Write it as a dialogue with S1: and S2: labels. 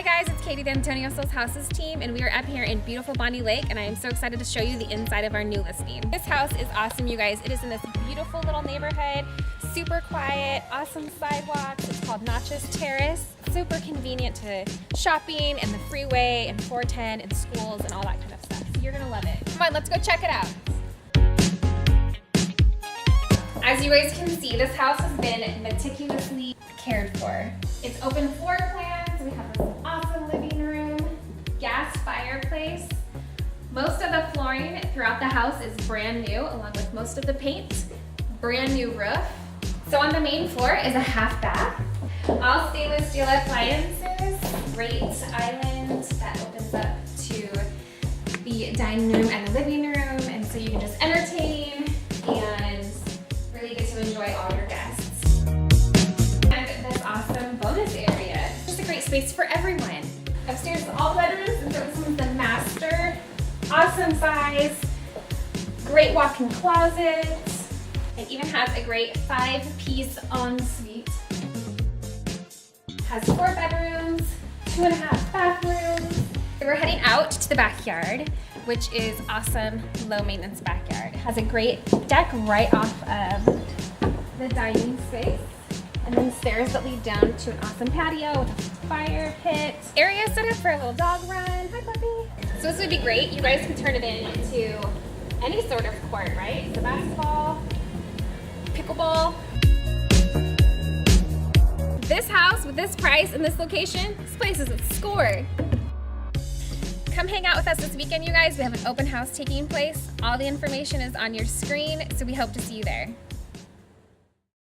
S1: Hi guys, it's Katie D'Antonio Soul's Houses team, and we are up here in beautiful Bonney Lake, and I am so excited to show you the inside of our new listing. This house is awesome, you guys. It is in this beautiful little neighborhood, super quiet, awesome sidewalks. It's called Notches Terrace. Super convenient to shopping and the freeway and 410 and schools and all that kind of stuff. So you're gonna love it. Come on, let's go check it out. As you guys can see, this house has been meticulously cared for. It's open floor plans. We have this awesome living room, gas fireplace. Most of the flooring throughout the house is brand new, along with most of the paint. Brand new roof. So on the main floor is a half bath. All stainless steel appliances, great island that opens up to the dining room and the living room, and so you can just entertain and really get to enjoy all your guests. And this awesome bonus area. It's a great space for everyone. Upstairs is all bedrooms, and so this one's the master. Awesome size, great walk-in closet. It even has a great 5-piece ensuite. Has 4 bedrooms, 2.5 bathrooms. We're heading out to the backyard, which is awesome, low maintenance backyard. It has a great deck right off of the dining space, and then stairs that lead down to an awesome patio with a fire pit. Area set up for a little dog run. Hi, puppy. So this would be great. You guys can turn it into any sort of court, right? So basketball, pickleball. This house with this price and this location, this place is a score. Come hang out with us this weekend, you guys. We have an open house taking place. All the information is on your screen, so we hope to see you there.